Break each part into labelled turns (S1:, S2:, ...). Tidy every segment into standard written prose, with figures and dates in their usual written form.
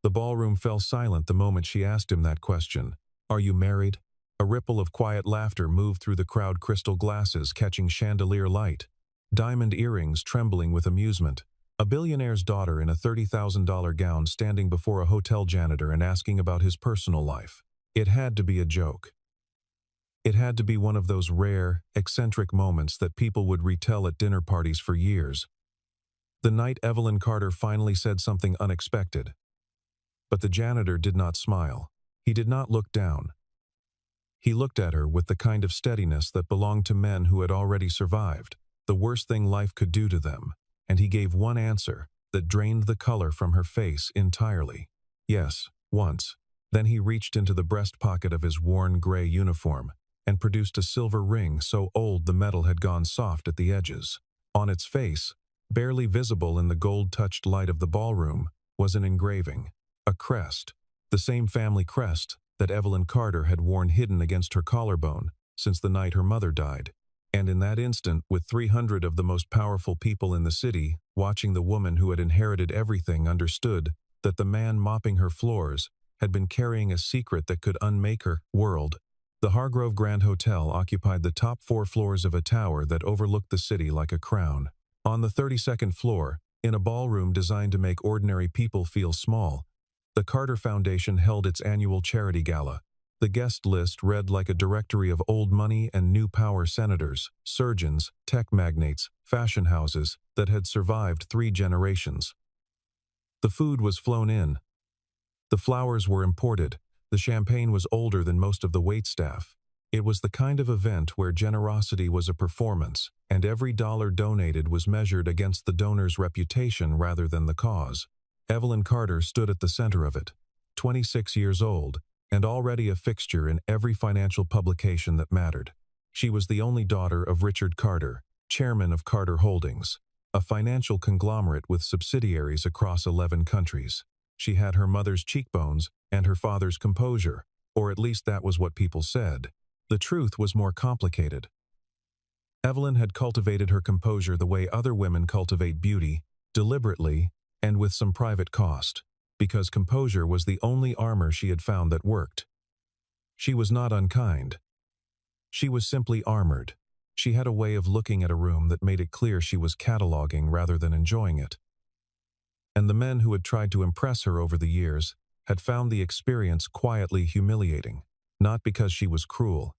S1: The ballroom fell silent the moment she asked him that question. "Are you married?" A ripple of quiet laughter moved through the crowd, crystal glasses catching chandelier light, diamond earrings trembling with amusement. A billionaire's daughter in a $30,000 gown standing before a hotel janitor and asking about his personal life. It had to be a joke. It had to be one of those rare, eccentric moments that people would retell at dinner parties for years. The night Evelyn Carter finally said something unexpected. But the janitor did not smile. He did not look down. He looked at her with the kind of steadiness that belonged to men who had already survived the worst thing life could do to them, and he gave one answer that drained the color from her face entirely. "Yes, once." Then he reached into the breast pocket of his worn gray uniform and produced a silver ring so old the metal had gone soft at the edges. On its face, barely visible in the gold-touched light of the ballroom, was an engraving, a crest, the same family crest that Evelyn Carter had worn hidden against her collarbone since the night her mother died. And in that instant, with 300 of the most powerful people in the city watching, the woman who had inherited everything understood that the man mopping her floors had been carrying a secret that could unmake her world. The Hargrove Grand Hotel occupied the top 4 floors of a tower that overlooked the city like a crown. On the 32nd floor, in a ballroom designed to make ordinary people feel small, the Carter Foundation held its annual charity gala. The guest list read like a directory of old money and new power senators, surgeons, tech magnates, fashion houses that had survived 3 generations. The food was flown in. The flowers were imported. The champagne was older than most of the waitstaff. It was the kind of event where generosity was a performance, and every dollar donated was measured against the donor's reputation rather than the cause. Evelyn Carter stood at the center of it, 26 years old, and already a fixture in every financial publication that mattered. She was the only daughter of Richard Carter, chairman of Carter Holdings, a financial conglomerate with subsidiaries across 11 countries. She had her mother's cheekbones and her father's composure, or at least that was what people said. The truth was more complicated. Evelyn had cultivated her composure the way other women cultivate beauty, deliberately and with some private cost, because composure was the only armor she had found that worked. She was not unkind. She was simply armored. She had a way of looking at a room that made it clear she was cataloging rather than enjoying it. And the men who had tried to impress her over the years had found the experience quietly humiliating, not because she was cruel,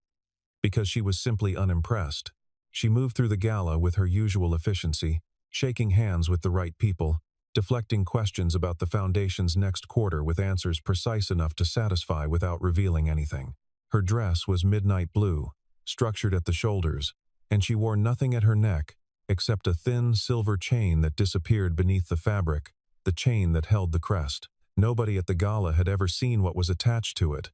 S1: because she was simply unimpressed. She moved through the gala with her usual efficiency, shaking hands with the right people, deflecting questions about the foundation's next quarter with answers precise enough to satisfy without revealing anything. Her dress was midnight blue, structured at the shoulders, and she wore nothing at her neck except a thin silver chain that disappeared beneath the fabric, the chain that held the crest. Nobody at the gala had ever seen what was attached to it.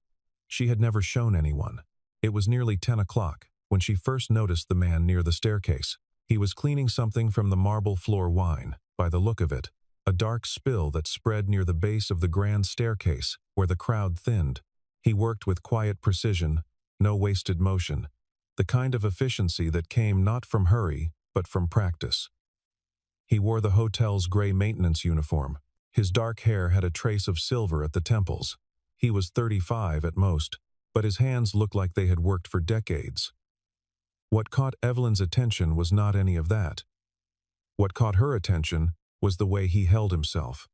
S1: She had never shown anyone. It was nearly 10 o'clock when she first noticed the man near the staircase. He was cleaning something from the marble floor wine, by the look of it, a dark spill that spread near the base of the grand staircase where the crowd thinned. He worked with quiet precision, no wasted motion, the kind of efficiency that came not from hurry but from practice. He wore the hotel's gray maintenance uniform. His dark hair had a trace of silver at the temples. He was 35 at most, but his hands looked like they had worked for decades. What caught Evelyn's attention was not any of that. What caught her attention was the way he held himself.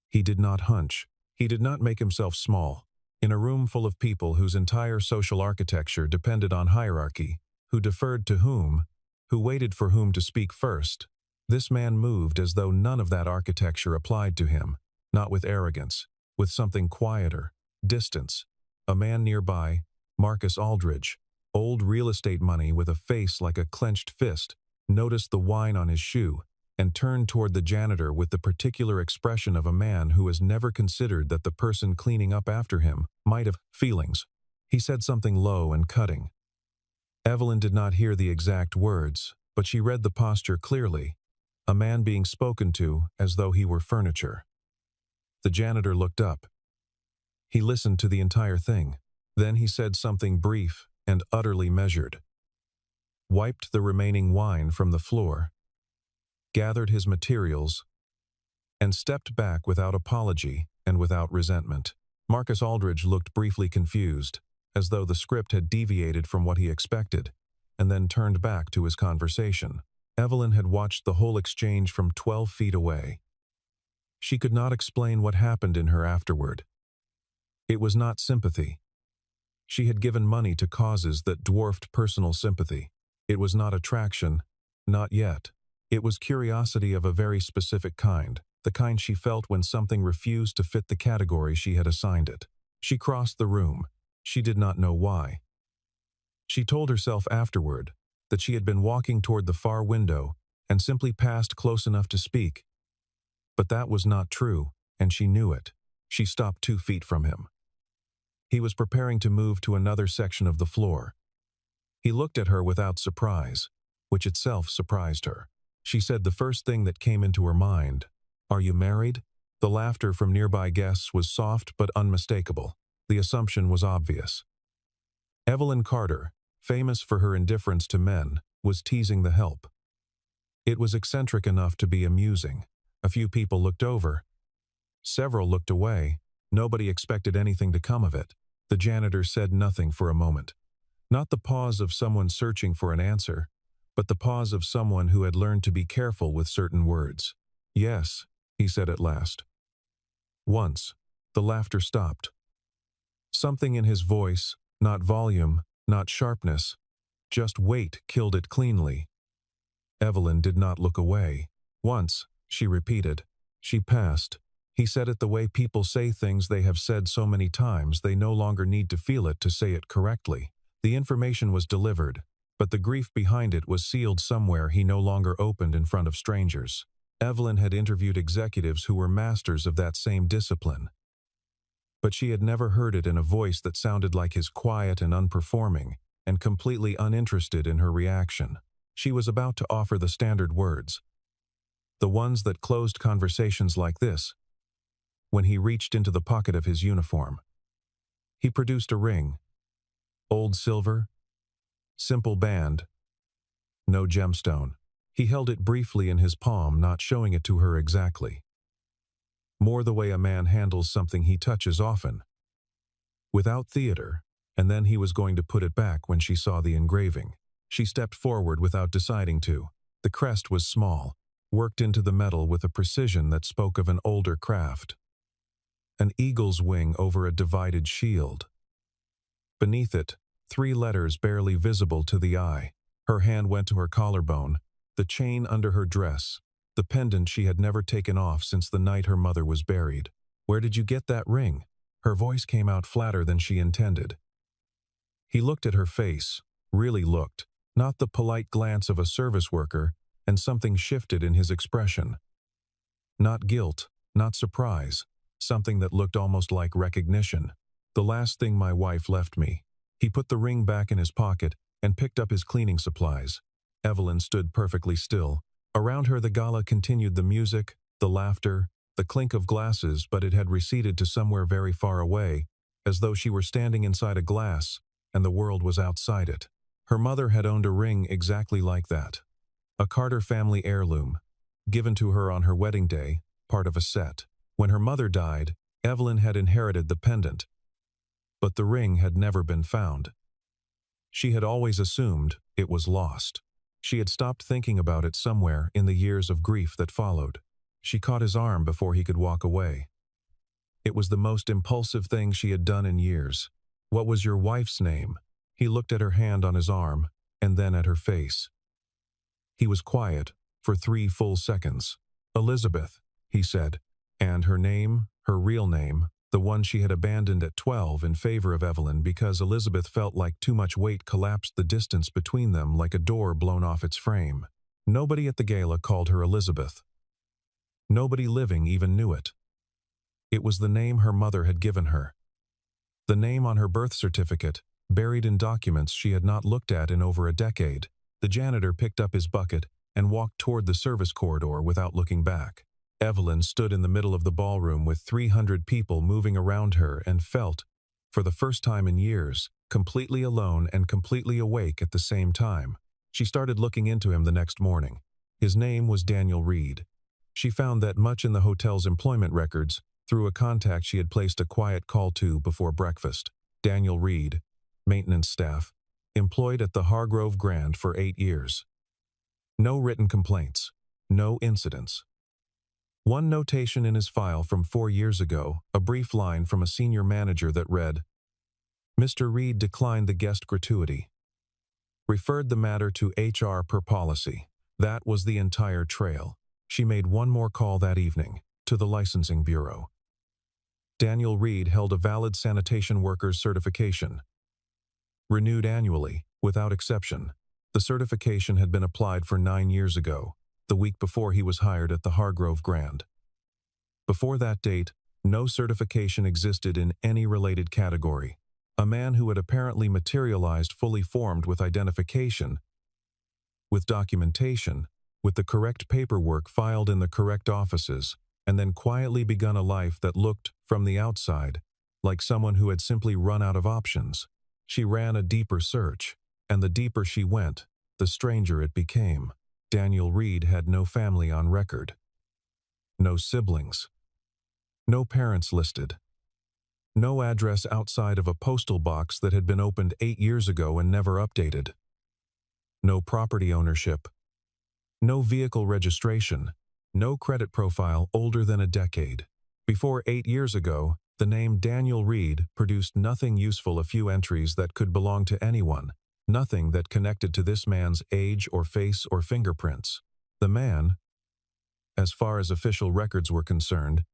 S1: He did not hunch. He did not make himself small. In a room full of people whose entire social architecture depended on hierarchy, who deferred to whom, who waited for whom to speak first, this man moved as though none of that architecture applied to him, not with arrogance, with something quieter, distance. A man nearby, Marcus Aldridge, old real estate money with a face like a clenched fist, noticed the wine on his shoe and turned toward the janitor with the particular expression of a man who has never considered that the person cleaning up after him might have feelings. He said something low and cutting. Evelyn did not hear the exact words, but she read the posture clearly. A man being spoken to as though he were furniture. The janitor looked up. He listened to the entire thing. Then he said something brief and utterly measured. Wiped the remaining wine from the floor, gathered his materials, and stepped back without apology and without resentment. Marcus Aldridge looked briefly confused, as though the script had deviated from what he expected, and then turned back to his conversation. Evelyn had watched the whole exchange from 12 feet away. She could not explain what happened in her afterward. It was not sympathy. She had given money to causes that dwarfed personal sympathy. It was not attraction, not yet. It was curiosity of a very specific kind, the kind she felt when something refused to fit the category she had assigned it. She crossed the room. She did not know why. She told herself afterward that she had been walking toward the far window and simply passed close enough to speak. But that was not true, and she knew it. She stopped 2 feet from him. He was preparing to move to another section of the floor. He looked at her without surprise, which itself surprised her. She said the first thing that came into her mind, "Are you married?" The laughter from nearby guests was soft but unmistakable. The assumption was obvious. Evelyn Carter, famous for her indifference to men, was teasing the help. It was eccentric enough to be amusing. A few people looked over. Several looked away. Nobody expected anything to come of it. The janitor said nothing for a moment. Not the pause of someone searching for an answer, but the pause of someone who had learned to be careful with certain words. "Yes," he said at last. Once, the laughter stopped. Something in his voice, not volume, not sharpness, just weight killed it cleanly. Evelyn did not look away. "Once," she repeated. She passed. He said it the way people say things they have said so many times they no longer need to feel it to say it correctly. The information was delivered, but the grief behind it was sealed somewhere he no longer opened in front of strangers. Evelyn had interviewed executives who were masters of that same discipline, but she had never heard it in a voice that sounded like his, quiet and unperforming, and completely uninterested in her reaction. She was about to offer the standard words, the ones that closed conversations like this, when he reached into the pocket of his uniform. He produced a ring. Old silver, simple band, no gemstone. He held it briefly in his palm, not showing it to her exactly. More the way a man handles something he touches often. Without theater, and then he was going to put it back when she saw the engraving. She stepped forward without deciding to. The crest was small, worked into the metal with a precision that spoke of an older craft. An eagle's wing over a divided shield. Beneath it, 3 letters barely visible to the eye. Her hand went to her collarbone, the chain under her dress, the pendant she had never taken off since the night her mother was buried. "Where did you get that ring?" Her voice came out flatter than she intended. He looked at her face, really looked, not the polite glance of a service worker, and something shifted in his expression. Not guilt, not surprise, something that looked almost like recognition. "The last thing my wife left me." He put the ring back in his pocket and picked up his cleaning supplies. Evelyn stood perfectly still. Around her the gala continued, the music, the laughter, the clink of glasses, but it had receded to somewhere very far away, as though she were standing inside a glass and the world was outside it. Her mother had owned a ring exactly like that. A Carter family heirloom, given to her on her wedding day, part of a set. When her mother died, Evelyn had inherited the pendant, but the ring had never been found. She had always assumed it was lost. She had stopped thinking about it somewhere in the years of grief that followed. She caught his arm before he could walk away. It was the most impulsive thing she had done in years. "What was your wife's name?" He looked at her hand on his arm, and then at her face. He was quiet for 3 full seconds. "Elizabeth," he said. And her name, her real name, the one she had abandoned at 12 in favor of Evelyn because Elizabeth felt like too much weight collapsed the distance between them like a door blown off its frame. Nobody at the gala called her Elizabeth. Nobody living even knew it. It was the name her mother had given her. The name on her birth certificate, buried in documents she had not looked at in over a decade. The janitor picked up his bucket and walked toward the service corridor without looking back. Evelyn stood in the middle of the ballroom with 300 people moving around her and felt, for the first time in years, completely alone and completely awake at the same time. She started looking into him the next morning. His name was Daniel Reed. She found that much in the hotel's employment records, through a contact she had placed a quiet call to before breakfast. Daniel Reed, maintenance staff, employed at the Hargrove Grand for 8 years. No written complaints. No incidents. One notation in his file from 4 years ago, a brief line from a senior manager that read, Mr. Reed declined the guest gratuity. Referred the matter to HR per policy. That was the entire trail. She made one more call that evening, to the licensing bureau. Daniel Reed held a valid sanitation worker's certification. Renewed annually, without exception. The certification had been applied for 9 years ago, the week before he was hired at the Hargrove Grand. Before that date, no certification existed in any related category. A man who had apparently materialized fully formed with identification, with documentation, with the correct paperwork filed in the correct offices, and then quietly begun a life that looked, from the outside, like someone who had simply run out of options. She ran a deeper search, and the deeper she went, the stranger it became. Daniel Reed had no family on record. No siblings. No parents listed. No address outside of a postal box that had been opened 8 years ago and never updated. No property ownership. No vehicle registration. No credit profile older than a decade. Before 8 years ago, the name Daniel Reed produced nothing useful, a few entries that could belong to anyone, nothing that connected to this man's age or face or fingerprints. The man, as far as official records were concerned,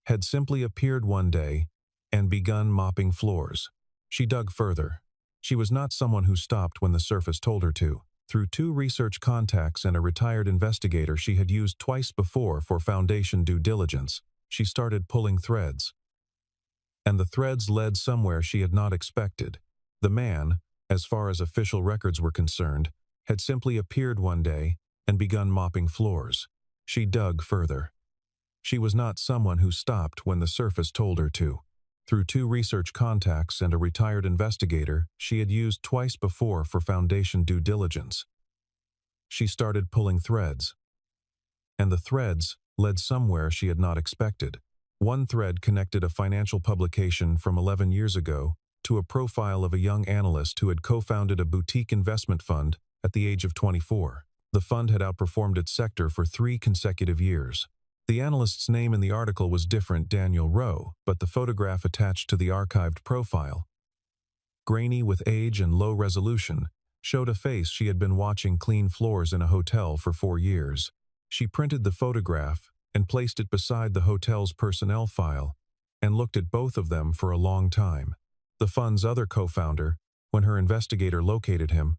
S1: had simply appeared one day and begun mopping floors. She dug further. She was not someone who stopped when the surface told her to. Through 2 research contacts and a retired investigator she had used twice before for foundation due diligence, she started pulling threads. And the threads led somewhere she had not expected. The man, as far as official records were concerned, had simply appeared one day and begun mopping floors. She dug further. She was not someone who stopped when the surface told her to. Through 2 research contacts and a retired investigator she had used twice before for foundation due diligence, she started pulling threads. And the threads led somewhere she had not expected. One thread connected a financial publication from 11 years ago to a profile of a young analyst who had co-founded a boutique investment fund at the age of 24. The fund had outperformed its sector for 3 consecutive years. The analyst's name in the article was different, Daniel Rowe, but the photograph attached to the archived profile, grainy with age and low resolution, showed a face she had been watching clean floors in a hotel for 4 years. She printed the photograph and placed it beside the hotel's personnel file and looked at both of them for a long time. The fund's other co-founder, when her investigator located him,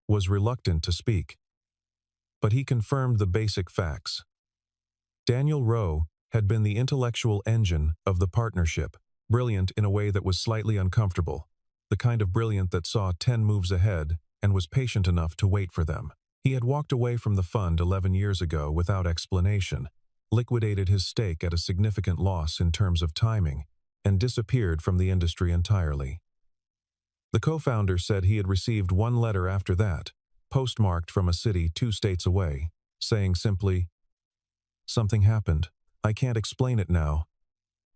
S1: was reluctant to speak. But he confirmed the basic facts. Daniel Rowe had been the intellectual engine of the partnership, brilliant in a way that was slightly uncomfortable, the kind of brilliant that saw 10 moves ahead and was patient enough to wait for them. He had walked away from the fund 11 years ago without explanation, liquidated his stake at a significant loss in terms of timing, and disappeared from the industry entirely. The co-founder said he had received one letter after that, postmarked from a city 2 states away, saying simply, "Something happened. I can't explain it now.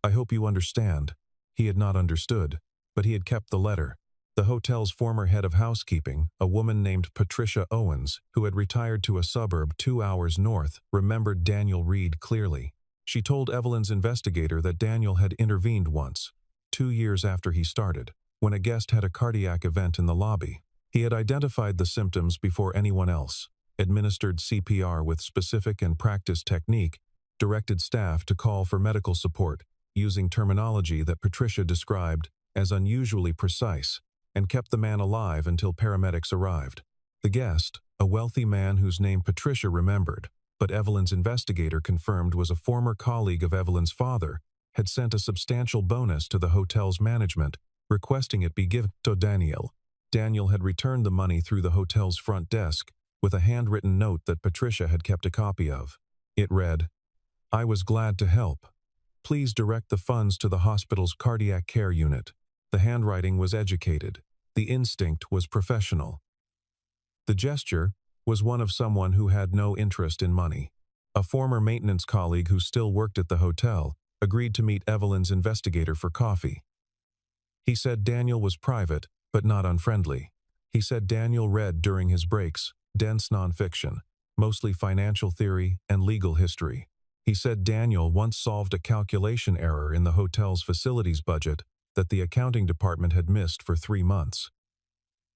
S1: I hope you understand." He had not understood, but he had kept the letter. The hotel's former head of housekeeping, a woman named Patricia Owens, who had retired to a suburb 2 hours north, remembered Daniel Reed clearly. She told Evelyn's investigator that Daniel had intervened once, 2 years after he started, when a guest had a cardiac event in the lobby. He had identified the symptoms before anyone else, administered CPR with specific and practiced technique, directed staff to call for medical support, using terminology that Patricia described as unusually precise, and kept the man alive until paramedics arrived. The guest, a wealthy man whose name Patricia remembered, but Evelyn's investigator confirmed was a former colleague of Evelyn's father, had sent a substantial bonus to the hotel's management, requesting it be given to Daniel. Daniel had returned the money through the hotel's front desk, with a handwritten note that Patricia had kept a copy of. It read, "I was glad to help. Please direct the funds to the hospital's cardiac care unit." The handwriting was educated. The instinct was professional. The gesture was one of someone who had no interest in money. A former maintenance colleague who still worked at the hotel, agreed to meet Evelyn's investigator for coffee. He said Daniel was private, but not unfriendly. He said Daniel read during his breaks dense nonfiction, mostly financial theory and legal history. He said Daniel once solved a calculation error in the hotel's facilities budget that the accounting department had missed for 3 months.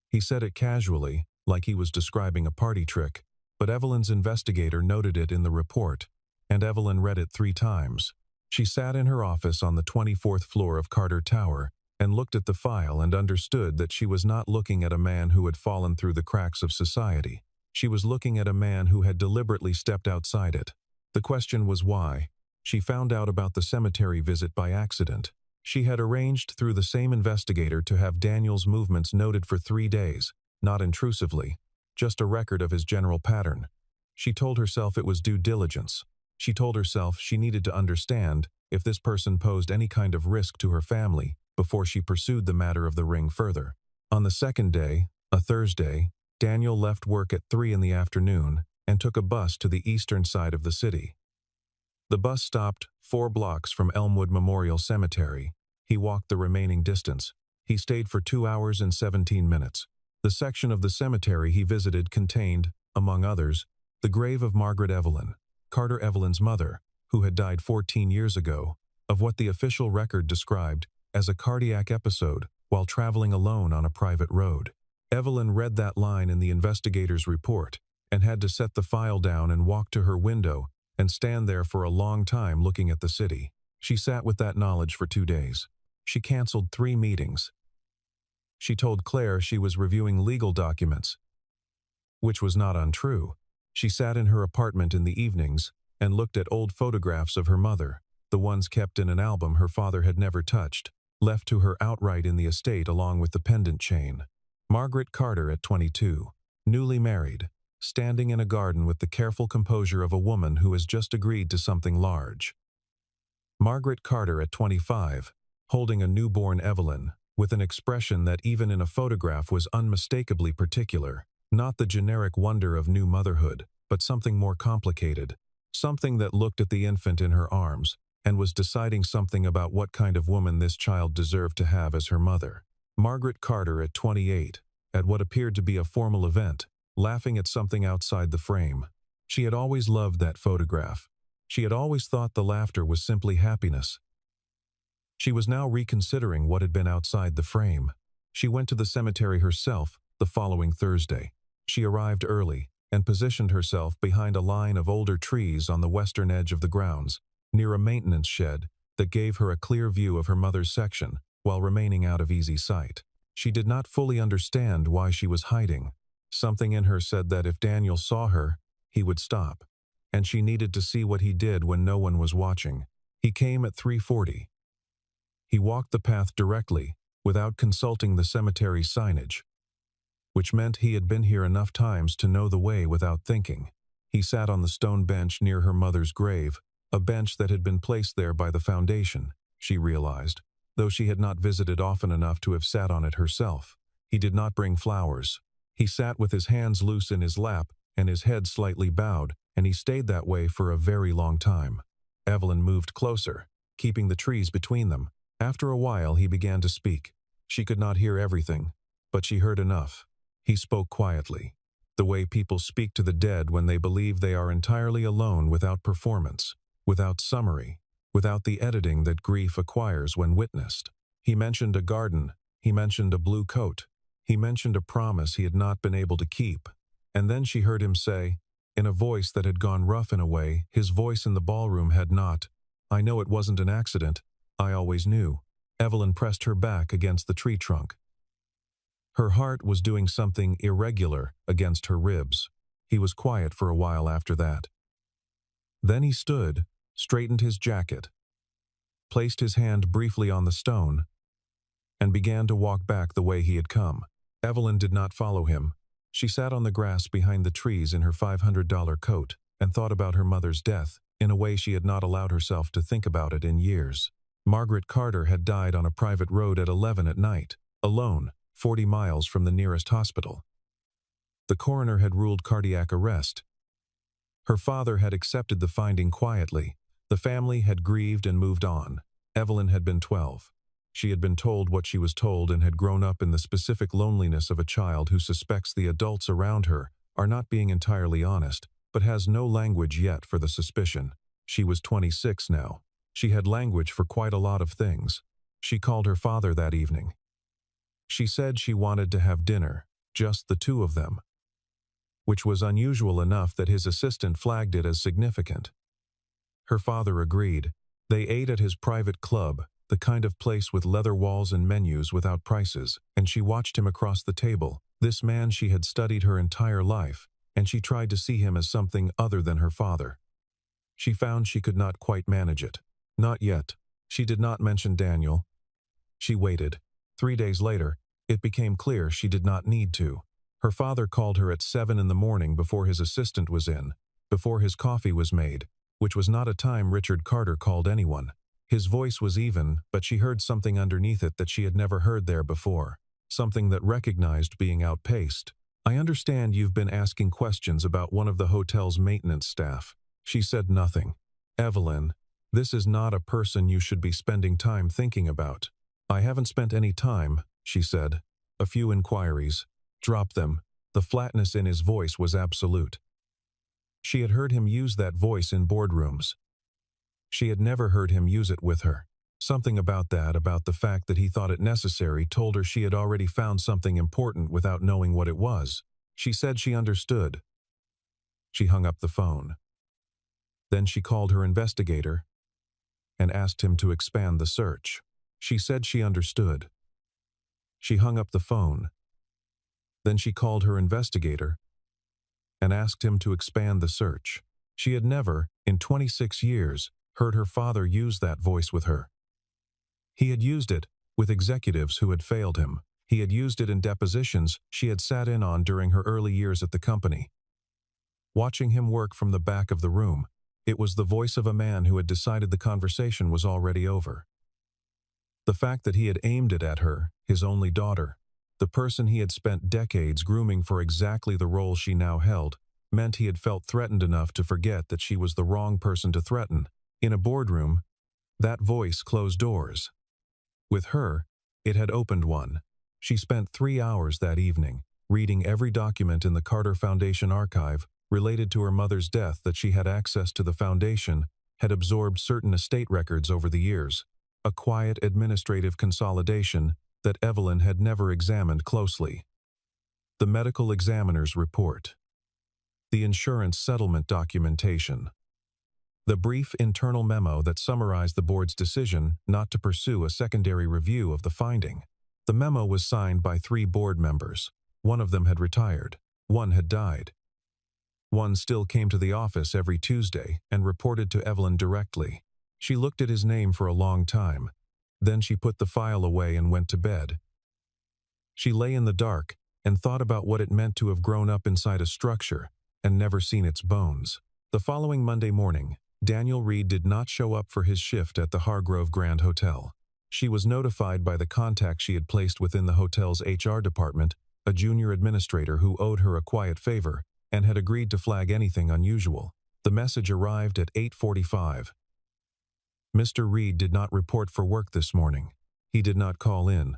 S1: He said it casually, like he was describing a party trick, but Evelyn's investigator noted it in the report, and Evelyn read it 3 times. She sat in her office on the 24th floor of Carter Tower and looked at the file and understood that she was not looking at a man who had fallen through the cracks of society. She was looking at a man who had deliberately stepped outside it. The question was why. She found out about the cemetery visit by accident. She had arranged through the same investigator to have Daniel's movements noted for 3 days, not intrusively, just a record of his general pattern. She told herself it was due diligence. She told herself she needed to understand if this person posed any kind of risk to her family before she pursued the matter of the ring further. On the second day, a Thursday, Daniel left work at 3 in the afternoon and took a bus to the eastern side of the city. The bus stopped 4 blocks from Elmwood Memorial Cemetery. He walked the remaining distance. He stayed for 2 hours and 17 minutes. The section of the cemetery he visited contained, among others, the grave of Margaret Evelyn, Carter Evelyn's mother, who had died 14 years ago, of what the official record described as a cardiac episode while traveling alone on a private road. Evelyn read that line in the investigator's report and had to set the file down and walk to her window and stand there for a long time looking at the city. She sat with that knowledge for 2 days. She canceled 3 meetings. She told Claire she was reviewing legal documents, which was not untrue. She sat in her apartment in the evenings and looked at old photographs of her mother, the ones kept in an album her father had never touched, left to her outright in the estate along with the pendant chain. Margaret Carter at 22, newly married, standing in a garden with the careful composure of a woman who has just agreed to something large. Margaret Carter at 25, holding a newborn Evelyn, with an expression that even in a photograph was unmistakably particular, not the generic wonder of new motherhood, but something more complicated, something that looked at the infant in her arms and was deciding something about what kind of woman this child deserved to have as her mother. Margaret Carter at 28, at what appeared to be a formal event, laughing at something outside the frame. She had always loved that photograph. She had always thought the laughter was simply happiness. She was now reconsidering what had been outside the frame. She went to the cemetery herself the following Thursday. She arrived early and positioned herself behind a line of older trees on the western edge of the grounds, near a maintenance shed that gave her a clear view of her mother's section while remaining out of easy sight. She did not fully understand why she was hiding. Something in her said that if Daniel saw her, he would stop, and she needed to see what he did when no one was watching. He came at 3:40. He walked the path directly, without consulting the cemetery signage, which meant he had been here enough times to know the way without thinking. He sat on the stone bench near her mother's grave, a bench that had been placed there by the foundation, she realized, though she had not visited often enough to have sat on it herself. He did not bring flowers. He sat with his hands loose in his lap and his head slightly bowed, and he stayed that way for a very long time. Evelyn moved closer, keeping the trees between them. After a while he began to speak. She could not hear everything, but she heard enough. He spoke quietly, the way people speak to the dead when they believe they are entirely alone, without performance, without summary, without the editing that grief acquires when witnessed. He mentioned a garden. He mentioned a blue coat. He mentioned a promise he had not been able to keep. And then she heard him say, in a voice that had gone rough in a way his voice in the ballroom had not, "I know it wasn't an accident. I always knew." Evelyn pressed her back against the tree trunk. Her heart was doing something irregular against her ribs. He was quiet for a while after that. Then he stood, straightened his jacket, placed his hand briefly on the stone, and began to walk back the way he had come. Evelyn did not follow him. She sat on the grass behind the trees in her $500 coat and thought about her mother's death in a way she had not allowed herself to think about it in years. Margaret Carter had died on a private road at 11 at night, alone, 40 miles from the nearest hospital. The coroner had ruled cardiac arrest. Her father had accepted the finding quietly, The family had grieved and moved on. Evelyn had been 12. She had been told what she was told and had grown up in the specific loneliness of a child who suspects the adults around her are not being entirely honest, but has no language yet for the suspicion. She was 26 now. She had language for quite a lot of things. She called her father that evening. She said she wanted to have dinner, just the two of them, which was unusual enough that his assistant flagged it as significant. Her father agreed. They ate at his private club, the kind of place with leather walls and menus without prices, and she watched him across the table, this man she had studied her entire life, and she tried to see him as something other than her father. She found she could not quite manage it. Not yet. She did not mention Daniel. She waited. 3 days later, it became clear she did not need to. Her father called her at 7 in the morning before his assistant was in, before his coffee was made, which was not a time Richard Carter called anyone. His voice was even, but she heard something underneath it that she had never heard there before, something that recognized being outpaced. "I understand you've been asking questions about one of the hotel's maintenance staff." She said nothing. "Evelyn, this is not a person you should be spending time thinking about." "I haven't spent any time," she said. "A few inquiries." "Drop them." The flatness in his voice was absolute. She had heard him use that voice in boardrooms. She had never heard him use it with her. Something about that, about the fact that he thought it necessary, told her she had already found something important without knowing what it was. She said she understood. She hung up the phone. Then she called her investigator and asked him to expand the search. She said she understood. She hung up the phone. Then she called her investigator and asked him to expand the search. She had never, in 26 years, heard her father use that voice with her. He had used it with executives who had failed him. He had used it in depositions she had sat in on during her early years at the company. Watching him work from the back of the room, it was the voice of a man who had decided the conversation was already over. The fact that he had aimed it at her, his only daughter, the person he had spent decades grooming for exactly the role she now held, meant he had felt threatened enough to forget that she was the wrong person to threaten. In a boardroom, that voice closed doors. With her, it had opened one. She spent 3 hours that evening, reading every document in the Carter Foundation archive related to her mother's death that she had access to. The foundation had absorbed certain estate records over the years, a quiet administrative consolidation that Evelyn had never examined closely. The medical examiner's report. The insurance settlement documentation. The brief internal memo that summarized the board's decision not to pursue a secondary review of the finding. The memo was signed by 3 board members. One of them had retired. One had died. One still came to the office every Tuesday and reported to Evelyn directly. She looked at his name for a long time. Then she put the file away and went to bed. She lay in the dark and thought about what it meant to have grown up inside a structure and never seen its bones. The following Monday morning, Daniel Reed did not show up for his shift at the Hargrove Grand Hotel. She was notified by the contact she had placed within the hotel's HR department, a junior administrator who owed her a quiet favor and had agreed to flag anything unusual. The message arrived at 8:45. Mr. Reed did not report for work this morning. He did not call in.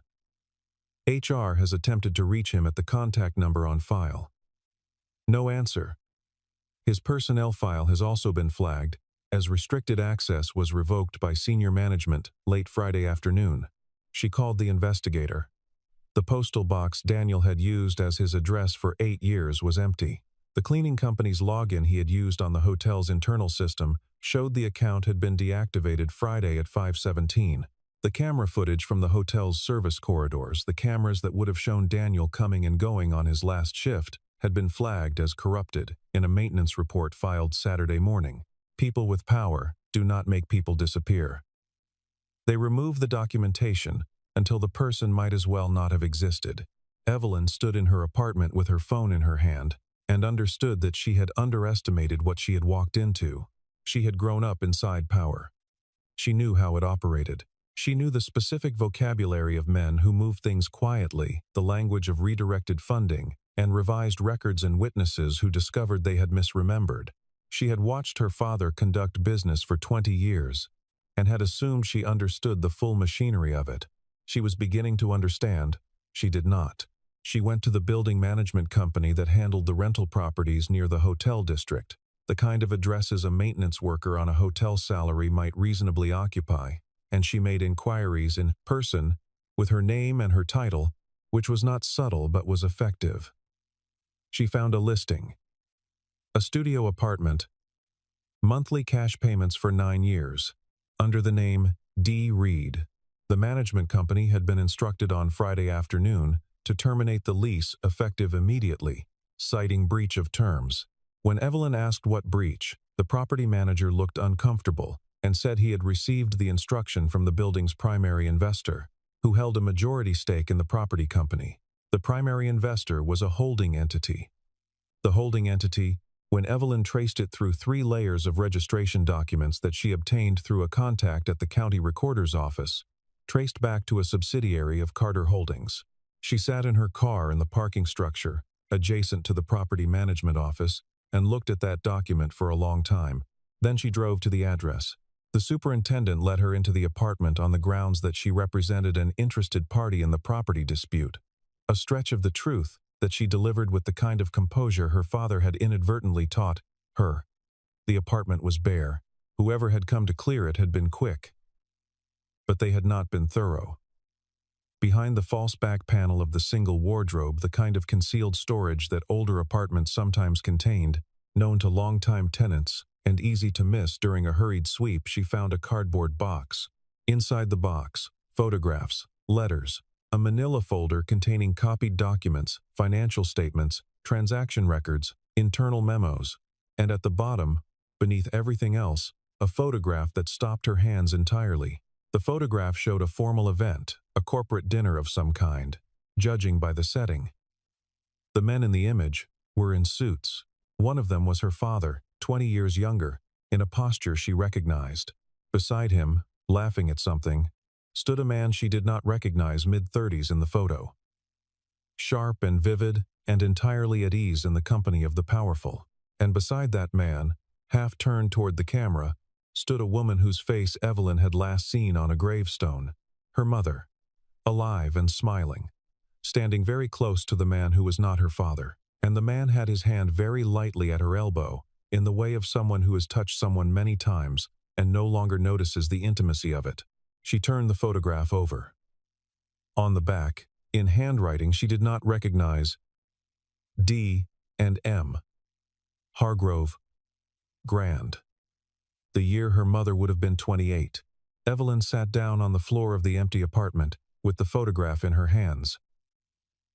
S1: HR has attempted to reach him at the contact number on file. No answer. His personnel file has also been flagged, as restricted access was revoked by senior management late Friday afternoon. She called the investigator. The postal box Daniel had used as his address for 8 years was empty. The cleaning company's login he had used on the hotel's internal system showed the account had been deactivated Friday at 5:17. The camera footage from the hotel's service corridors, the cameras that would have shown Daniel coming and going on his last shift, had been flagged as corrupted in a maintenance report filed Saturday morning. People with power do not make people disappear. They remove the documentation until the person might as well not have existed. Evelyn stood in her apartment with her phone in her hand and understood that she had underestimated what she had walked into. She had grown up inside power. She knew how it operated. She knew the specific vocabulary of men who moved things quietly, the language of redirected funding, and revised records and witnesses who discovered they had misremembered. She had watched her father conduct business for 20 years and had assumed she understood the full machinery of it. She was beginning to understand. She did not. She went to the building management company that handled the rental properties near the hotel district, the kind of addresses a maintenance worker on a hotel salary might reasonably occupy, and she made inquiries in person with her name and her title, which was not subtle but was effective. She found a listing. A studio apartment. Monthly cash payments for 9 years. Under the name D. Reed. The management company had been instructed on Friday afternoon to terminate the lease effective immediately, citing breach of terms. When Evelyn asked what breach, the property manager looked uncomfortable and said he had received the instruction from the building's primary investor, who held a majority stake in the property company. The primary investor was a holding entity. The holding entity, when Evelyn traced it through 3 layers of registration documents that she obtained through a contact at the county recorder's office, traced back to a subsidiary of Carter Holdings. She sat in her car in the parking structure, adjacent to the property management office, and looked at that document for a long time. Then she drove to the address. The superintendent let her into the apartment on the grounds that she represented an interested party in the property dispute. A stretch of the truth that she delivered with the kind of composure her father had inadvertently taught her. The apartment was bare. Whoever had come to clear it had been quick. But they had not been thorough. Behind the false back panel of the single wardrobe, the kind of concealed storage that older apartments sometimes contained, known to longtime tenants and easy to miss during a hurried sweep, she found a cardboard box. Inside the box, photographs, letters, a manila folder containing copied documents, financial statements, transaction records, internal memos, and at the bottom, beneath everything else, a photograph that stopped her hands entirely. The photograph showed a formal event, a corporate dinner of some kind, judging by the setting. The men in the image were in suits. One of them was her father, 20 years younger, in a posture she recognized. Beside him, laughing at something, stood a man she did not recognize, mid-30s in the photo. Sharp and vivid, and entirely at ease in the company of the powerful. And beside that man, half turned toward the camera, stood a woman whose face Evelyn had last seen on a gravestone, her mother, alive and smiling, standing very close to the man who was not her father, and the man had his hand very lightly at her elbow, in the way of someone who has touched someone many times and no longer notices the intimacy of it. She turned the photograph over. On the back, in handwriting she did not recognize D and M. Hargrove, Grand. The year her mother would have been 28. Evelyn sat down on the floor of the empty apartment, with the photograph in her hands.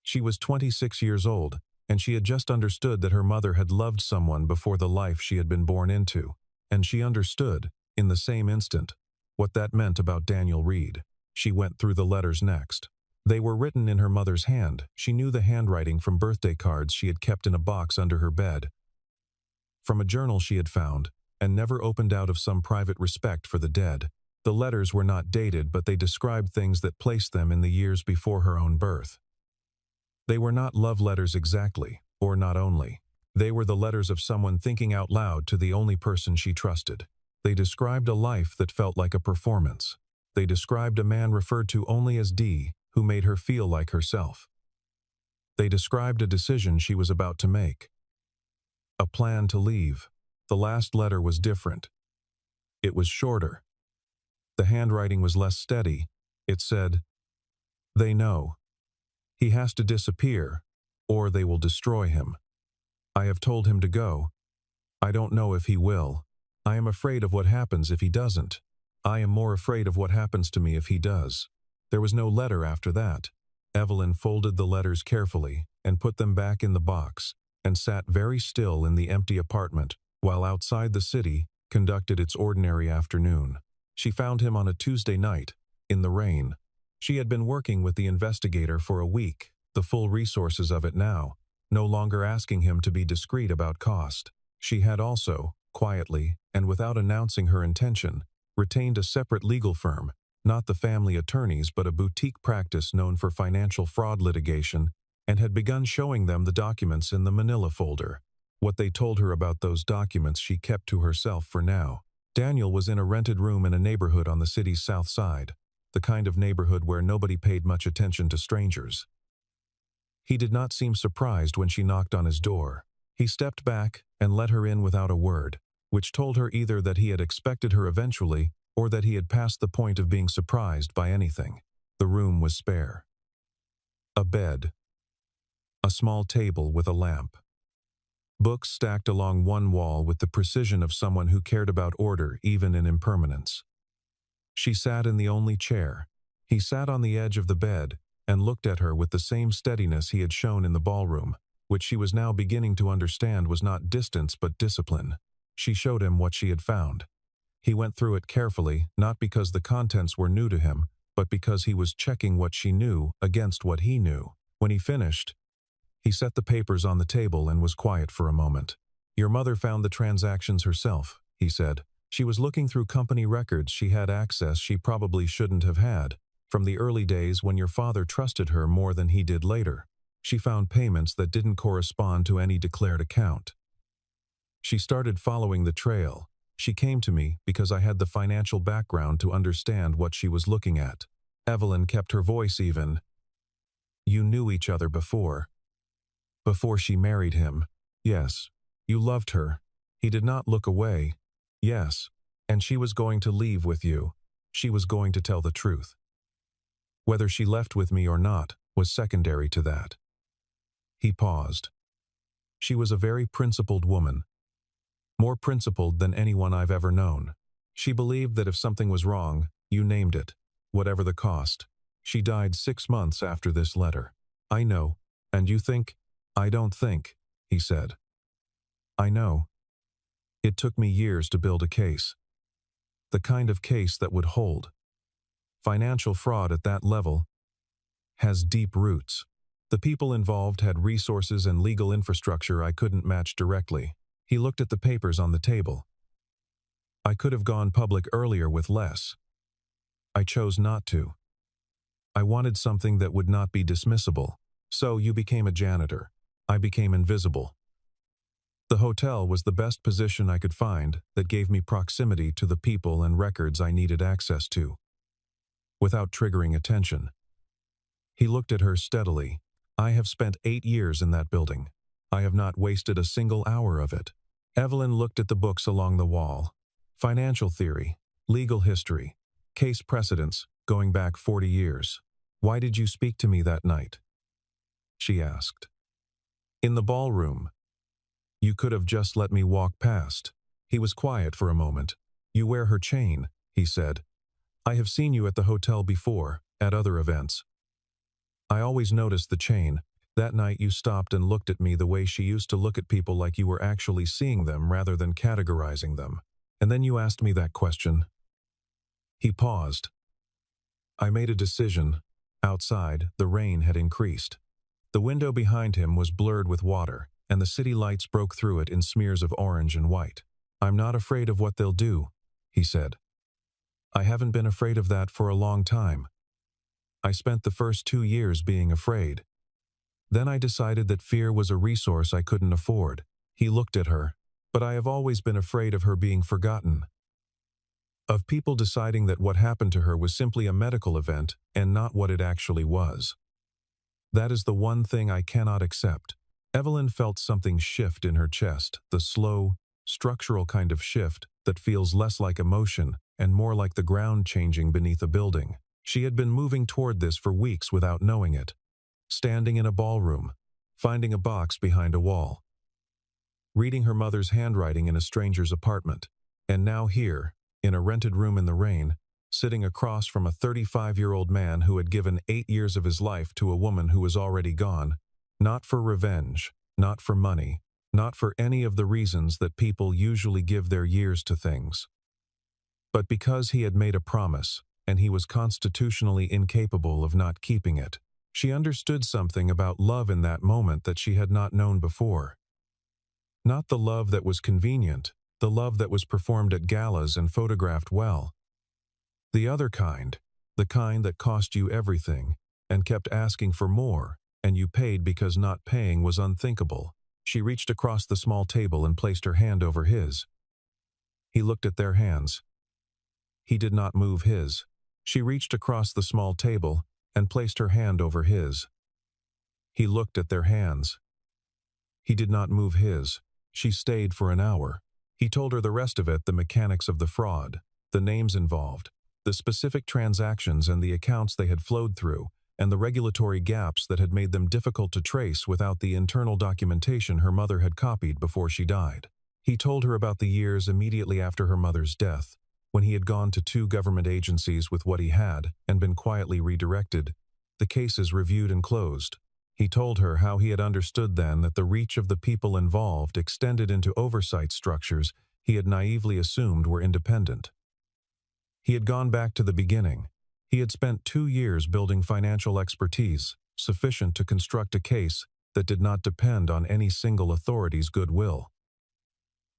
S1: She was 26 years old, and she had just understood that her mother had loved someone before the life she had been born into, and she understood, in the same instant, what that meant about Daniel Reed. She went through the letters next. They were written in her mother's hand. She knew the handwriting from birthday cards she had kept in a box under her bed, from a journal she had found, and never opened out of some private respect for the dead. The letters were not dated, but they described things that placed them in the years before her own birth. They were not love letters exactly, or not only. They were the letters of someone thinking out loud to the only person she trusted. They described a life that felt like a performance. They described a man referred to only as D, who made her feel like herself. They described a decision she was about to make. A plan to leave. The last letter was different. It was shorter. The handwriting was less steady. It said, "They know. He has to disappear, or they will destroy him. I have told him to go. I don't know if he will. I am afraid of what happens if he doesn't. I am more afraid of what happens to me if he does." There was no letter after that. Evelyn folded the letters carefully and put them back in the box, and sat very still in the empty apartment, while outside the city conducted its ordinary afternoon. She found him on a Tuesday night, in the rain. She had been working with the investigator for a week, the full resources of it now, no longer asking him to be discreet about cost. She had also, quietly, and without announcing her intention, retained a separate legal firm, not the family attorneys but a boutique practice known for financial fraud litigation, and had begun showing them the documents in the manila folder. What they told her about those documents she kept to herself for now. Daniel was in a rented room in a neighborhood on the city's south side, the kind of neighborhood where nobody paid much attention to strangers. He did not seem surprised when she knocked on his door. He stepped back and let her in without a word, which told her either that he had expected her eventually or that he had passed the point of being surprised by anything. The room was spare. A bed. A small table with a lamp. Books stacked along one wall with the precision of someone who cared about order even in impermanence. She sat in the only chair. He sat on the edge of the bed and looked at her with the same steadiness he had shown in the ballroom, which she was now beginning to understand was not distance but discipline. She showed him what she had found. He went through it carefully, not because the contents were new to him, but because he was checking what she knew against what he knew. When he finished, he set the papers on the table and was quiet for a moment. "Your mother found the transactions herself," he said. "She was looking through company records. She had access she probably shouldn't have had, from the early days when your father trusted her more than he did later. She found payments that didn't correspond to any declared account. She started following the trail. She came to me because I had the financial background to understand what she was looking at." Evelyn kept her voice even. "You knew each other before she married him. Yes. You loved her." He did not look away. "Yes. And she was going to leave with you. She was going to tell the truth. Whether she left with me or not was secondary to that." He paused. "She was a very principled woman. More principled than anyone I've ever known. She believed that if something was wrong, you named it, whatever the cost. She died 6 months after this letter." "I know. And you think?" "I don't think," he said. "I know. It took me years to build a case. The kind of case that would hold. Financial fraud at that level has deep roots. The people involved had resources and legal infrastructure I couldn't match directly." He looked at the papers on the table. "I could have gone public earlier with less. I chose not to. I wanted something that would not be dismissible. So you became a janitor. I became invisible. The hotel was the best position I could find that gave me proximity to the people and records I needed access to, without triggering attention." He looked at her steadily. "I have spent 8 years in that building. I have not wasted a single hour of it." Evelyn looked at the books along the wall. Financial theory, legal history, case precedents going back 40 years. "Why did you speak to me that night?" she asked. "In the ballroom. You could have just let me walk past." He was quiet for a moment. "You wear her chain," he said. "I have seen you at the hotel before, at other events. I always noticed the chain. That night you stopped and looked at me the way she used to look at people, like you were actually seeing them rather than categorizing them. And then you asked me that question." He paused. "I made a decision." Outside, the rain had increased. The window behind him was blurred with water, and the city lights broke through it in smears of orange and white. "I'm not afraid of what they'll do," he said. "I haven't been afraid of that for a long time. I spent the first 2 years being afraid. Then I decided that fear was a resource I couldn't afford." He looked at her. "But I have always been afraid of her being forgotten. Of people deciding that what happened to her was simply a medical event and not what it actually was. That is the one thing I cannot accept." Evelyn felt something shift in her chest, the slow, structural kind of shift that feels less like emotion and more like the ground changing beneath a building. She had been moving toward this for weeks without knowing it. Standing in a ballroom, finding a box behind a wall, reading her mother's handwriting in a stranger's apartment, and now here, in a rented room in the rain, sitting across from a 35-year-old man who had given 8 years of his life to a woman who was already gone, not for revenge, not for money, not for any of the reasons that people usually give their years to things, but because he had made a promise, and he was constitutionally incapable of not keeping it. She understood something about love in that moment that she had not known before. Not the love that was convenient, the love that was performed at galas and photographed well. The other kind, the kind that cost you everything, and kept asking for more, and you paid because not paying was unthinkable. She reached across the small table and placed her hand over his. He looked at their hands. He did not move his. She reached across the small table and placed her hand over his. He looked at their hands. He did not move his. She stayed for an hour. He told her the rest of it, the mechanics of the fraud, the names involved, the specific transactions and the accounts they had flowed through, and the regulatory gaps that had made them difficult to trace without the internal documentation her mother had copied before she died. He told her about the years immediately after her mother's death, when he had gone to 2 government agencies with what he had and been quietly redirected, the cases reviewed and closed. He told her how he had understood then that the reach of the people involved extended into oversight structures he had naively assumed were independent. He had gone back to the beginning. He had spent 2 years building financial expertise, sufficient to construct a case that did not depend on any single authority's goodwill.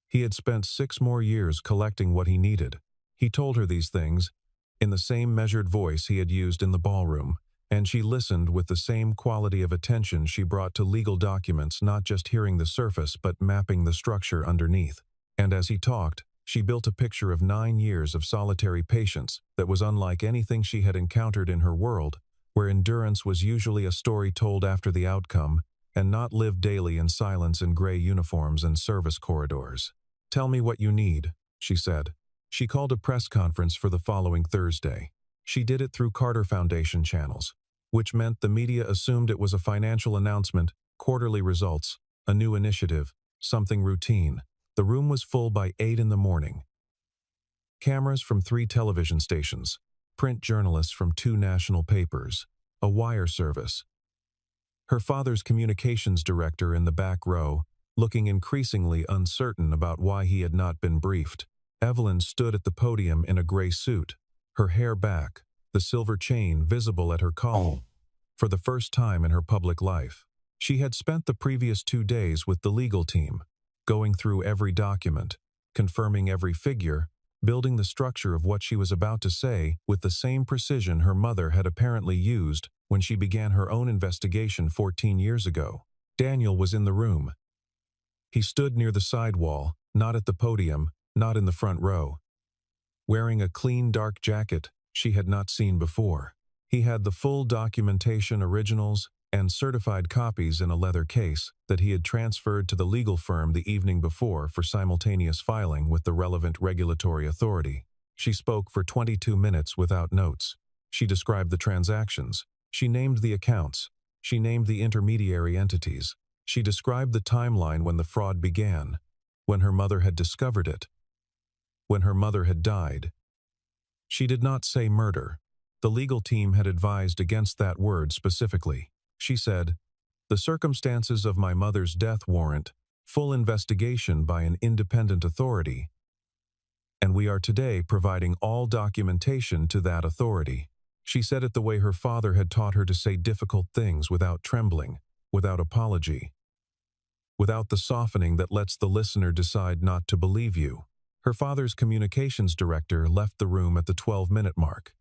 S1: He had spent 6 more years collecting what he needed. He told her these things in the same measured voice he had used in the ballroom, and she listened with the same quality of attention she brought to legal documents, not just hearing the surface but mapping the structure underneath. And as he talked, she built a picture of 9 years of solitary patience that was unlike anything she had encountered in her world, where endurance was usually a story told after the outcome and not lived daily in silence in gray uniforms and service corridors. "Tell me what you need," she said. She called a press conference for the following Thursday. She did it through Carter Foundation channels, which meant the media assumed it was a financial announcement, quarterly results, a new initiative, something routine. The room was full by 8 in the morning. Cameras from 3 television stations, print journalists from 2 national papers, a wire service. Her father's communications director in the back row, looking increasingly uncertain about why he had not been briefed. Evelyn stood at the podium in a gray suit, her hair back, the silver chain visible at her collar. For the first time in her public life, she had spent the previous 2 days with the legal team, going through every document, confirming every figure, building the structure of what she was about to say with the same precision her mother had apparently used when she began her own investigation 14 years ago. Daniel was in the room. He stood near the side wall, not at the podium, not in the front row. Wearing a clean dark jacket she had not seen before. He had the full documentation, originals, and certified copies in a leather case that he had transferred to the legal firm the evening before for simultaneous filing with the relevant regulatory authority. She spoke for 22 minutes without notes. She described the transactions. She named the accounts. She named the intermediary entities. She described the timeline when the fraud began, when her mother had discovered it, when her mother had died. She did not say murder. The legal team had advised against that word specifically. She said, "The circumstances of my mother's death warrant full investigation by an independent authority, and we are today providing all documentation to that authority." She said it the way her father had taught her to say difficult things without trembling, without apology, without the softening that lets the listener decide not to believe you. Her father's communications director left the room at the 12-minute mark.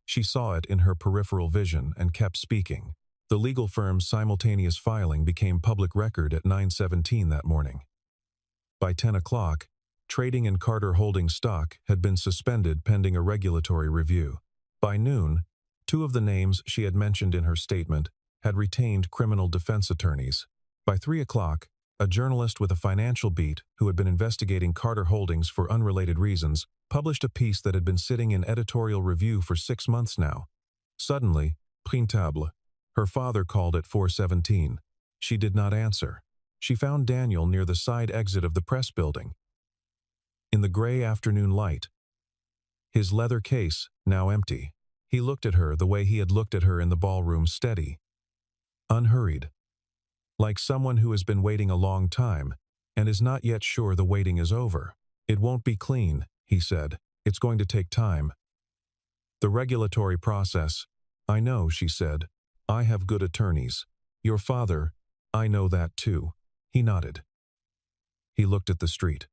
S1: She saw it in her peripheral vision and kept speaking. The legal firm's simultaneous filing became public record at 9:17 that morning. By 10 o'clock, trading in Carter Holdings stock had been suspended pending a regulatory review. By noon, 2 of the names she had mentioned in her statement had retained criminal defense attorneys. By 3 o'clock, a journalist with a financial beat who had been investigating Carter Holdings for unrelated reasons published a piece that had been sitting in editorial review for 6 months now. Suddenly, printable. Her father called at 4:17. She did not answer. She found Daniel near the side exit of the press building. In the gray afternoon light, his leather case now empty, he looked at her the way he had looked at her in the ballroom, steady, unhurried, like someone who has been waiting a long time and is not yet sure the waiting is over. "It won't be clean," he said. "It's going to take time. The regulatory process." "I know," she said. "I have good attorneys. Your father, I know that too." He nodded. He looked at the street.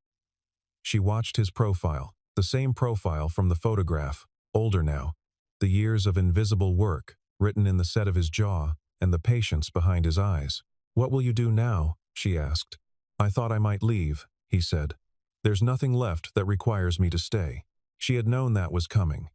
S1: She watched his profile, the same profile from the photograph, older now, the years of invisible work written in the set of his jaw and the patience behind his eyes. "What will you do now?" she asked. "I thought I might leave," he said. "There's nothing left that requires me to stay." She had known that was coming.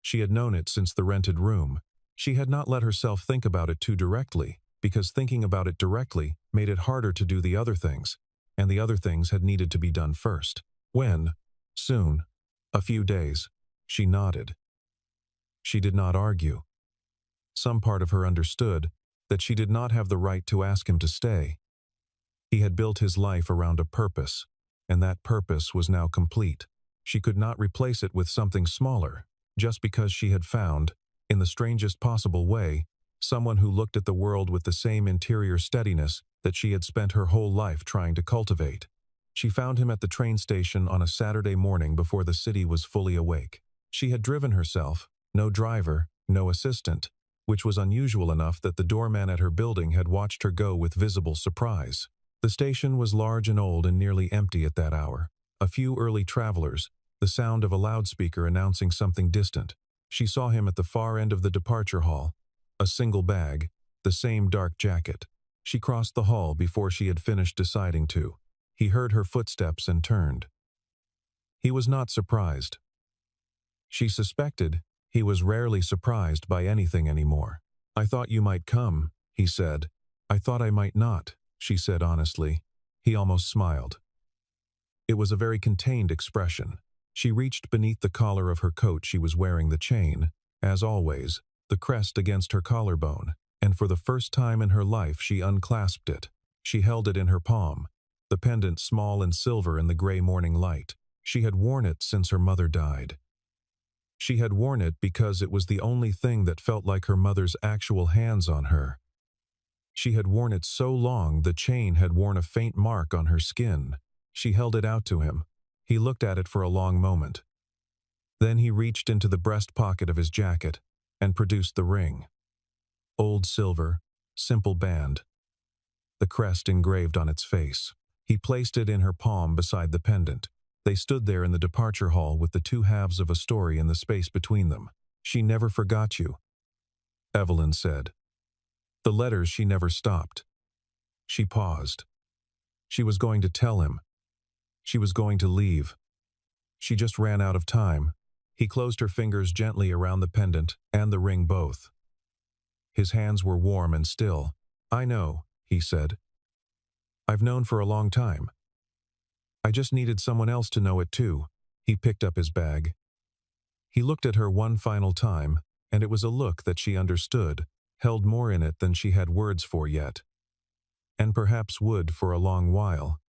S1: She had known it since the rented room. She had not let herself think about it too directly, because thinking about it directly made it harder to do the other things, and the other things had needed to be done first. When? Soon. A few days. She nodded. She did not argue. Some part of her understood that she did not have the right to ask him to stay. He had built his life around a purpose, and that purpose was now complete. She could not replace it with something smaller, just because she had found, in the strangest possible way, someone who looked at the world with the same interior steadiness that she had spent her whole life trying to cultivate. She found him at the train station on a Saturday morning before the city was fully awake. She had driven herself, no driver, no assistant, which was unusual enough that the doorman at her building had watched her go with visible surprise. The station was large and old and nearly empty at that hour. A few early travelers, the sound of a loudspeaker announcing something distant. She saw him at the far end of the departure hall, a single bag, the same dark jacket. She crossed the hall before she had finished deciding to. He heard her footsteps and turned. He was not surprised. She suspected he was rarely surprised by anything anymore. "I thought you might come," he said. "I thought I might not," she said honestly. He almost smiled. It was a very contained expression. She reached beneath the collar of her coat. She was wearing the chain, as always, the crest against her collarbone, and for the first time in her life she unclasped it. She held it in her palm, the pendant small and silver in the gray morning light. She had worn it since her mother died. She had worn it because it was the only thing that felt like her mother's actual hands on her. She had worn it so long the chain had worn a faint mark on her skin. She held it out to him. He looked at it for a long moment. Then he reached into the breast pocket of his jacket and produced the ring. Old silver, simple band, the crest engraved on its face. He placed it in her palm beside the pendant. They stood there in the departure hall with the two halves of a story in the space between them. "She never forgot you," Evelyn said. "The letters she never stopped." She paused. She was going to tell him. She was going to leave. She just ran out of time. He closed her fingers gently around the pendant and the ring both. His hands were warm and still. "I know," he said. "I've known for a long time. I just needed someone else to know it too." He picked up his bag. He looked at her one final time, and it was a look that she understood, held more in it than she had words for yet, and perhaps would for a long while.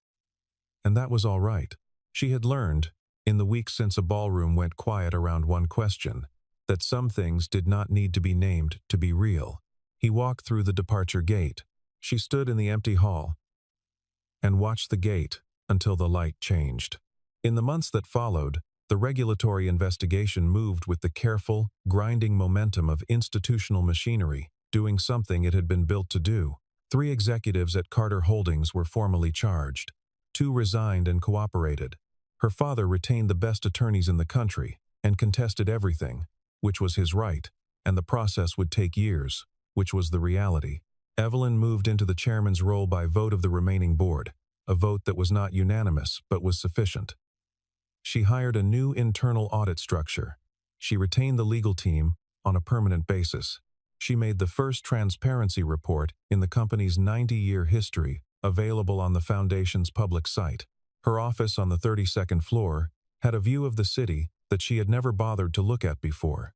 S1: And that was all right. She had learned, in the weeks since a ballroom went quiet around one question, that some things did not need to be named to be real. He walked through the departure gate. She stood in the empty hall and watched the gate until the light changed. In the months that followed, the regulatory investigation moved with the careful, grinding momentum of institutional machinery, doing something it had been built to do. 3 executives at Carter Holdings were formally charged. 2 resigned and cooperated. Her father retained the best attorneys in the country and contested everything, which was his right, and the process would take years, which was the reality. Evelyn moved into the chairman's role by vote of the remaining board, a vote that was not unanimous but was sufficient. She hired a new internal audit structure. She retained the legal team on a permanent basis. She made the first transparency report in the company's 90-year history available on the foundation's public site. Her office on the 32nd floor had a view of the city that she had never bothered to look at before.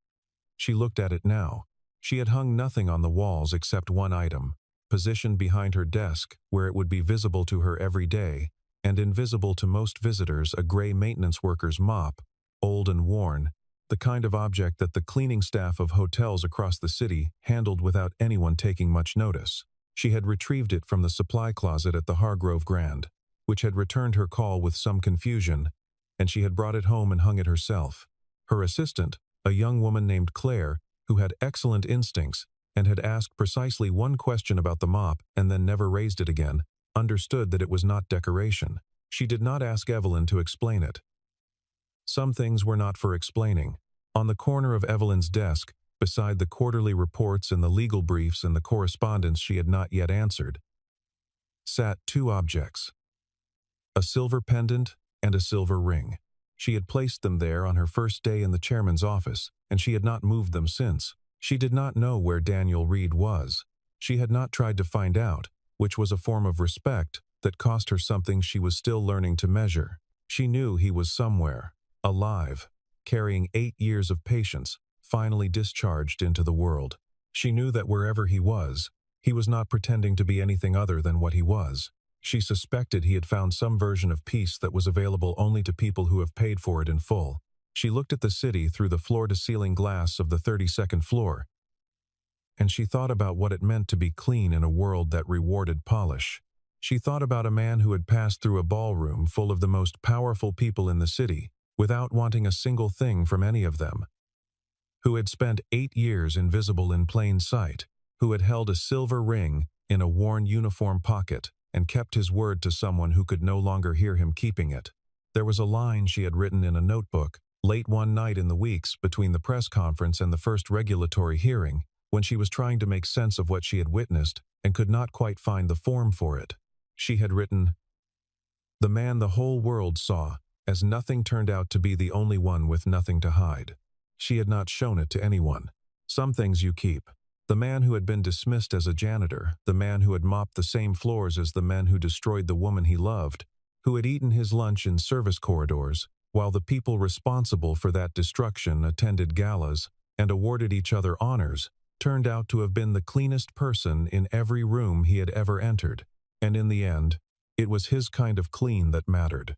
S1: She looked at it now. She had hung nothing on the walls except one item, positioned behind her desk where it would be visible to her every day, and invisible to most visitors, a gray maintenance worker's mop, old and worn, the kind of object that the cleaning staff of hotels across the city handled without anyone taking much notice. She had retrieved it from the supply closet at the Hargrove Grand, which had returned her call with some confusion, and she had brought it home and hung it herself. Her assistant, a young woman named Claire, who had excellent instincts and had asked precisely one question about the mop and then never raised it again, understood that it was not decoration. She did not ask Evelyn to explain it. Some things were not for explaining. On the corner of Evelyn's desk, beside the quarterly reports and the legal briefs and the correspondence she had not yet answered, sat 2 objects. a silver pendant, and a silver ring. She had placed them there on her first day in the chairman's office, and she had not moved them since. She did not know where Daniel Reed was. She had not tried to find out, which was a form of respect that cost her something she was still learning to measure. She knew he was somewhere, alive, carrying 8 years of patience, finally discharged into the world. She knew that wherever he was not pretending to be anything other than what he was. She suspected he had found some version of peace that was available only to people who have paid for it in full. She looked at the city through the floor-to-ceiling glass of the 32nd floor, and she thought about what it meant to be clean in a world that rewarded polish. She thought about a man who had passed through a ballroom full of the most powerful people in the city, without wanting a single thing from any of them, who had spent 8 years invisible in plain sight, who had held a silver ring in a worn uniform pocket and kept his word to someone who could no longer hear him keeping it. There was a line she had written in a notebook, late one night in the weeks between the press conference and the first regulatory hearing, when she was trying to make sense of what she had witnessed and could not quite find the form for it. She had written, "The man the whole world saw, as nothing turned out to be the only one with nothing to hide." She had not shown it to anyone. Some things you keep. The man who had been dismissed as a janitor, the man who had mopped the same floors as the men who destroyed the woman he loved, who had eaten his lunch in service corridors, while the people responsible for that destruction attended galas and awarded each other honors, turned out to have been the cleanest person in every room he had ever entered. And in the end, it was his kind of clean that mattered.